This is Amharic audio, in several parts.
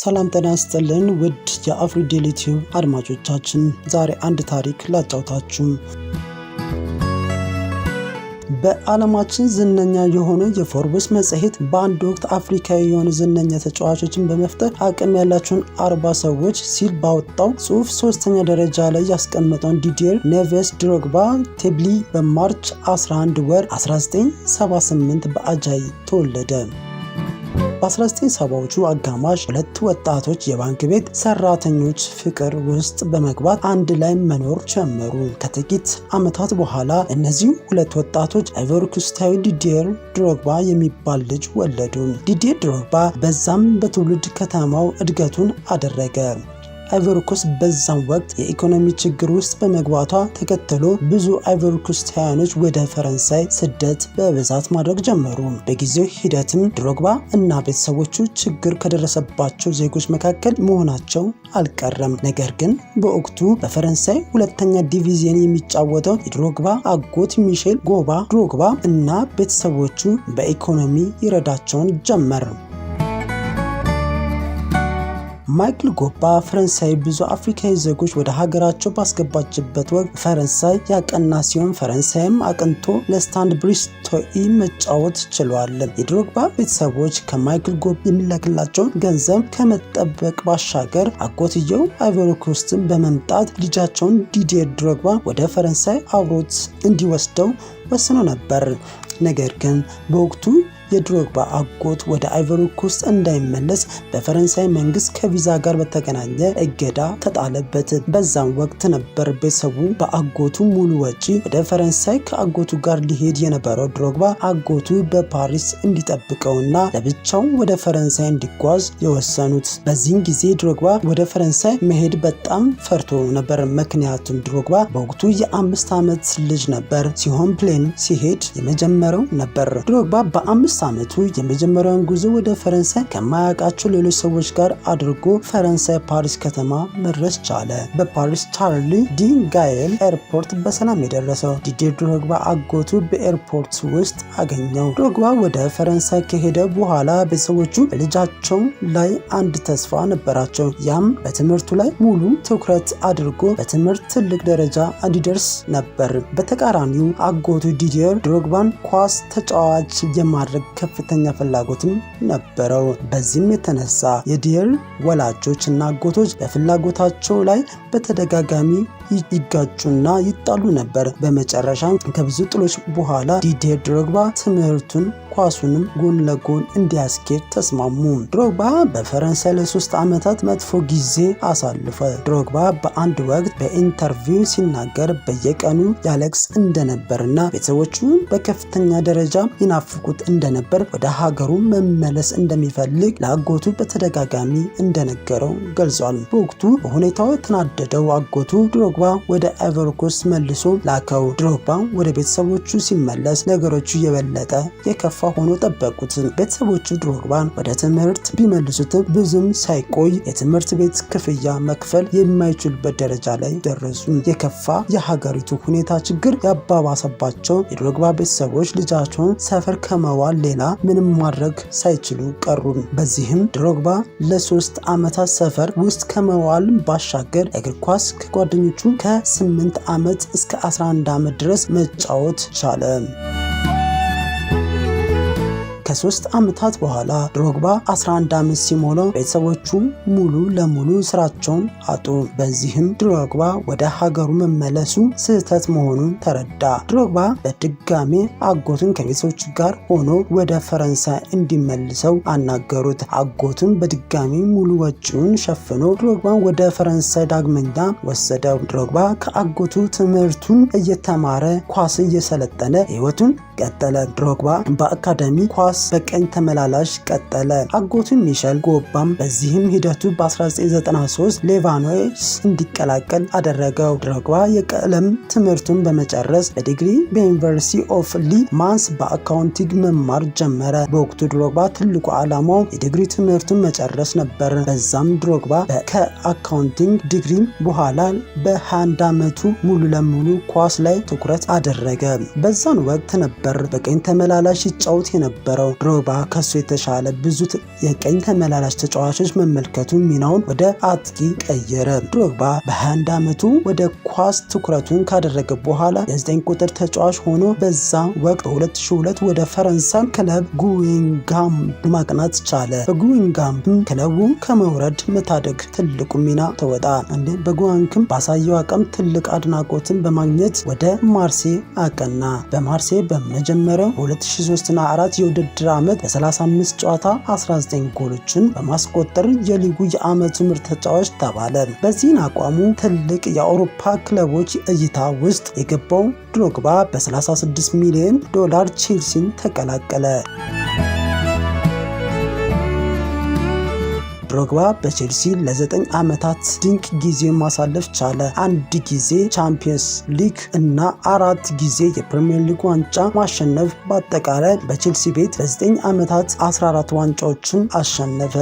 ሰላም ጤና ይስጥልን ውድ የአፍሪዴሊ ቲዩብ አድማጮቻችን፣ ዛሬ አንድ ታሪክ ላጫውታችሁ። በዓለማችን ዝነኛ የሆነ የፎርብስ መጽሔት በአንድ ወቅት አፍሪካዊ የሆኑ ዝነኛ ተጫዋቾችን በመፍጠር አቅም ያላቸውን 40 ሰዎች ሲል ባወጣው ጽሑፍ ሶስተኛ ደረጃ ላይ ያስቀመጠውን ዲዲየር ኔቬስ ድሮግባ ቴብሊ በማርች 11 ወር 1978 በአጃይ ተወለደ። በ1970ዎቹ አጋማሽ ሁለት ወጣቶች የባንክ ቤት ሰራተኞች ፍቅር ውስጥ በመግባት አንድ ላይ መኖር ጀመሩ። ከጥቂት ዓመታት በኋላ እነዚህ ሁለት ወጣቶች አይቮሪኮስታዊ ዲዲየር ድሮግባ የሚባል ልጅ ወለዱ። ዲዲየር ድሮግባ በዛም በትውልድ ከተማው እድገቱን አደረገ። አይቮሪኮስት በዛም ወቅት የኢኮኖሚ ችግር ውስጥ በመግባቷ ተከትሎ ብዙ አይቮሪኮስታውያኖች ወደ ፈረንሳይ ስደት በብዛት ማድረግ ጀመሩ። በጊዜው ሂደትም ድሮግባ እና ቤተሰቦቹ ችግር ከደረሰባቸው ዜጎች መካከል መሆናቸው አልቀረም። ነገር ግን በወቅቱ በፈረንሳይ ሁለተኛ ዲቪዚየን የሚጫወተው የድሮግባ አጎት ሚሼል ጎባ ድሮግባ እና ቤተሰቦቹ በኢኮኖሚ ይረዳቸውን ጀመር። ማይክል ጎባ ፈረንሳይ ብዙ አፍሪካዊ ዜጎች ወደ ሀገራቸው ባስገባችበት ወቅት ፈረንሳይ ያቀና ሲሆን ፈረንሳይም አቅንቶ ለስታድ ብሪስቶኢ መጫወት ችሏል። የድሮግባ ቤተሰቦች ከማይክል ጎባ የሚላክላቸውን ገንዘብ ከመጠበቅ ባሻገር አጎትየው አይቮሪኮስትን በመምጣት ልጃቸውን ዲዲየር ድሮግባ ወደ ፈረንሳይ አብሮት እንዲወስደው ወስኖ ነበር። ነገር ግን በወቅቱ የድሮግባ አጎት ወደ አይቮሪኮስት እንዳይመለስ በፈረንሳይ መንግስት ከቪዛ ጋር በተገናኘ እገዳ ተጣለበት። በዛም ወቅት ነበር ቤተሰቡ በአጎቱ ሙሉ ወጪ ወደ ፈረንሳይ ከአጎቱ ጋር ሊሄድ የነበረው ድሮግባ አጎቱ በፓሪስ እንዲጠብቀውና ለብቻው ወደ ፈረንሳይ እንዲጓዝ የወሰኑት። በዚህን ጊዜ ድሮግባ ወደ ፈረንሳይ መሄድ በጣም ፈርቶ ነበር። ምክንያቱም ድሮግባ በወቅቱ የ5 ዓመት ልጅ ነበር ሲሆን ፕሌን ሲሄድ የመጀመሪያው ነበር። ድሮግባ በ5 ዓመቱ የመጀመሪያውን ጉዞ ወደ ፈረንሳይ ከማያውቃቸው ሌሎች ሰዎች ጋር አድርጎ ፈረንሳይ ፓሪስ ከተማ መድረስ ቻለ። በፓሪስ ቻርሊ ዲ ጋየል ኤርፖርት በሰላም የደረሰው ዲዲየር ድሮግባ አጎቱ በኤርፖርት ውስጥ አገኘው። ድሮግባ ወደ ፈረንሳይ ከሄደ በኋላ ቤተሰቦቹ በልጃቸው ላይ አንድ ተስፋ ነበራቸው። ያም በትምህርቱ ላይ ሙሉ ትኩረት አድርጎ በትምህርት ትልቅ ደረጃ እንዲደርስ ነበር። በተቃራኒው አጎቱ ዲዲየር ድሮግባን ኳስ ተጫዋች የማድረግ ከፍተኛ ፍላጎትም ነበረው። በዚህም የተነሳ የዲዲየር ወላጆች እና አጎቶች በፍላጎታቸው ላይ በተደጋጋሚ ይጋጩና ይጣሉ ነበር። በመጨረሻ ከብዙ ጥሎች በኋላ ዲዲየር ድሮግባ ትምህርቱን ኳሱንም ጎን ለጎን እንዲያስኬድ ተስማሙ። ድሮግባ በፈረንሳይ ለ3 ዓመታት መጥፎ ጊዜ አሳልፈ። ድሮግባ በአንድ ወቅት በኢንተርቪው ሲናገር በየቀኑ ያለቅስ እንደነበርና ቤተሰቦቹ በከፍተኛ ደረጃ ይናፍቁት እንደነበር፣ ወደ ሀገሩ መመለስ እንደሚፈልግ ለአጎቱ በተደጋጋሚ እንደነገረው ገልጿል። በወቅቱ በሁኔታው የተናደደው አጎቱ ድሮግባ ወደ አይቮሪኮስት መልሶ ላከው። ድሮግባ ወደ ቤተሰቦቹ ሲመለስ ነገሮቹ የበለጠ የከፋ ሆኖ ጠበቁት። ቤተሰቦቹ ድሮግባን ወደ ትምህርት ቢመልሱትም ብዙም ሳይቆይ የትምህርት ቤት ክፍያ መክፈል የማይችሉበት ደረጃ ላይ ደረሱ። የከፋ የሀገሪቱ ሁኔታ ችግር ያባባሰባቸው የድሮግባ ቤተሰቦች ልጃቸውን ሰፈር ከመዋል ሌላ ምንም ማድረግ ሳይችሉ ቀሩ። በዚህም ድሮግባ ለ3 ዓመታት ሰፈር ውስጥ ከመዋል ባሻገር እግር ኳስ ከጓደኞቹ ከ8 ዓመት እስከ 11 ዓመት ድረስ መጫወት ቻለ። ከ3 ዓመታት በኋላ ድሮግባ 11 ዓመት ሲሞላው ቤተሰቦቹ ሙሉ ለሙሉ ስራቸውን አጡ። በዚህም ድሮግባ ወደ ሀገሩ መመለሱ ስህተት መሆኑን ተረዳ። ድሮግባ በድጋሜ አጎቱን ከቤተሰቦቹ ጋር ሆኖ ወደ ፈረንሳይ እንዲመልሰው አናገሩት። አጎቱን በድጋሚ ሙሉ ወጪውን ሸፍኖ ድሮግባን ወደ ፈረንሳይ ዳግመኛ ወሰደው። ድሮግባ ከአጎቱ ትምህርቱን እየተማረ ኳስ እየሰለጠነ ህይወቱን ቀጠለ። ድሮግባ በአካዳሚ ኳስ በቀኝ ተመላላሽ ቀጠለ። አጎቱ ሚሼል ጎባም በዚህም ሂደቱ በ1993 ሌቫኖስ እንዲቀላቀል አደረገው። ድሮግባ የቀለም ትምህርቱን በመጨረስ በዲግሪ በዩኒቨርሲቲ ኦፍ ሊ ማንስ በአካውንቲንግ መማር ጀመረ። በወቅቱ ድሮግባ ትልቁ ዓላማው የዲግሪ ትምህርቱን መጨረስ ነበር። በዛም ድሮግባ ከአካውንቲንግ ዲግሪ በኋላ በ21 ዓመቱ ሙሉ ለሙሉ ኳስ ላይ ትኩረት አደረገ። በዛን ወቅት ነበር በቀኝ ተመላላሽ ይጫወት የነበረው። ነበረው። ድሮግባ ከሱ የተሻለ ብዙ የቀኝ ተመላላሽ ተጫዋቾች መመልከቱ ሚናውን ወደ አጥቂ ቀየረ። ድሮግባ በ21 ዓመቱ ወደ ኳስ ትኩረቱን ካደረገ በኋላ የ9 ቁጥር ተጫዋች ሆኖ በዛ ወቅት በ2002 ወደ ፈረንሳይ ክለብ ጉዊንጋም ማቅናት ቻለ። በጉዊንጋም ክለቡ ከመውረድ መታደግ ትልቁ ሚና ተወጣ። በጉዊንጋም ባሳየው አቅም ትልቅ አድናቆትን በማግኘት ወደ ማርሴይ አቀና። በማርሴይ በመጀመሪያው በ2003 እና 4 የውድድር ዓመት በ35 ጨዋታ 19 ጎሎችን በማስቆጠር የሊጉ የዓመቱ ምርጥ ተጫዋች ተባለ። በዚህን አቋሙ ትልቅ የአውሮፓ ክለቦች እይታ ውስጥ የገባው ድሮግባ በ36 ሚሊዮን ዶላር ቼልሲን ተቀላቀለ። ድሮግባ በቼልሲ ለ9 ዓመታት ድንቅ ጊዜ ማሳለፍ ቻለ። 1 ጊዜ ቻምፒየንስ ሊግ እና 4 ጊዜ የፕሪሚየር ሊግ ዋንጫ ማሸነፍ። በአጠቃላይ በቼልሲ ቤት በ9 ዓመታት 14 ዋንጫዎችን አሸነፈ።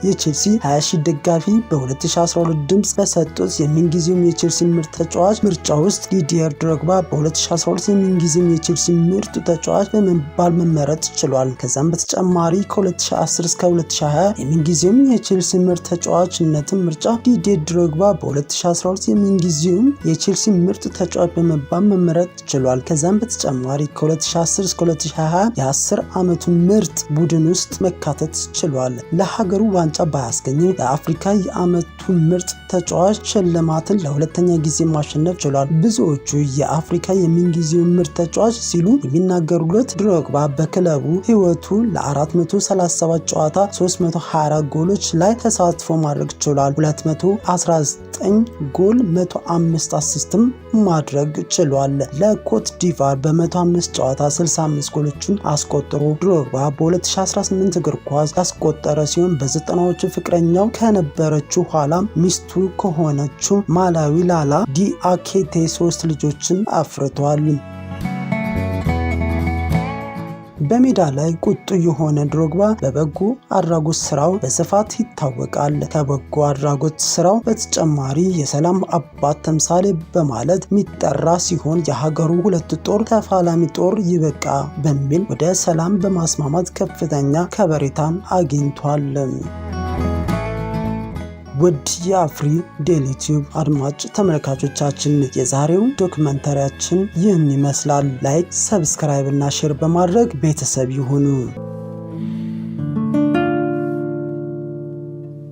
የቼልሲ 20,000 ደጋፊ በ2012 ድምጽ በሰጡት የምንጊዜውም የቼልሲ ምርጥ ተጫዋች ምርጫ ውስጥ ዲዲየር ድሮግባ በ2012 የምንጊዜውም የቼልሲ ምርጥ ተጫዋች በመባል መመረጥ ችሏል። ከዛም በተጨማሪ ከ2010 እስከ 2020 የምንጊዜውም የቼልሲ ምርጥ ተጫዋችነትን ምርጫ ዲዲየር ድሮግባ በ2012 የምንጊዜውም የቼልሲ ምርጥ ተጫዋች በመባል መመረጥ ችሏል። ከዛም በተጨማሪ ከ2010 እስከ 2020 የ10 ዓመቱ ምርጥ ቡድን ውስጥ መካተት ችሏል። ለሀገሩ ዋንጫ ባያስገኝም የአፍሪካ የዓመቱ ምርጥ ተጫዋች ሽልማትን ለሁለተኛ ጊዜ ማሸነፍ ችሏል። ብዙዎቹ የአፍሪካ የምንጊዜው ምርጥ ተጫዋች ሲሉ የሚናገሩለት ድሮግባ በክለቡ ሕይወቱ ለ437 ጨዋታ 324 ጎሎች ላይ ተሳትፎ ማድረግ ችሏል። 219 ጎል 105 አሲስትም ማድረግ ችሏል። ለኮት ዲቫር በ105 ጨዋታ 65 ጎሎችን አስቆጥሮ ድሮግባ በ2018 እግር ኳስ ያስቆጠረ ሲሆን በ90ዎቹ ፍቅረኛው ከነበረችው ኋላ ሚስቱ ከሆነችው ማላዊ ላላ ዲአኬቴ 3 ልጆችን አፍርቷል። በሜዳ ላይ ቁጡ የሆነ ድሮግባ በበጎ አድራጎት ስራው በስፋት ይታወቃል። ከበጎ አድራጎት ስራው በተጨማሪ የሰላም አባት ተምሳሌ በማለት የሚጠራ ሲሆን የሀገሩ ሁለት ጦር ተፋላሚ ጦር ይበቃ በሚል ወደ ሰላም በማስማማት ከፍተኛ ከበሬታን አግኝቷል። ውድ የአፍሪ ዴሊ ቲዩብ አድማጭ ተመልካቾቻችን የዛሬው ዶክመንተሪያችን ይህን ይመስላል። ላይክ፣ ሰብስክራይብ እና ሼር በማድረግ ቤተሰብ ይሁኑ።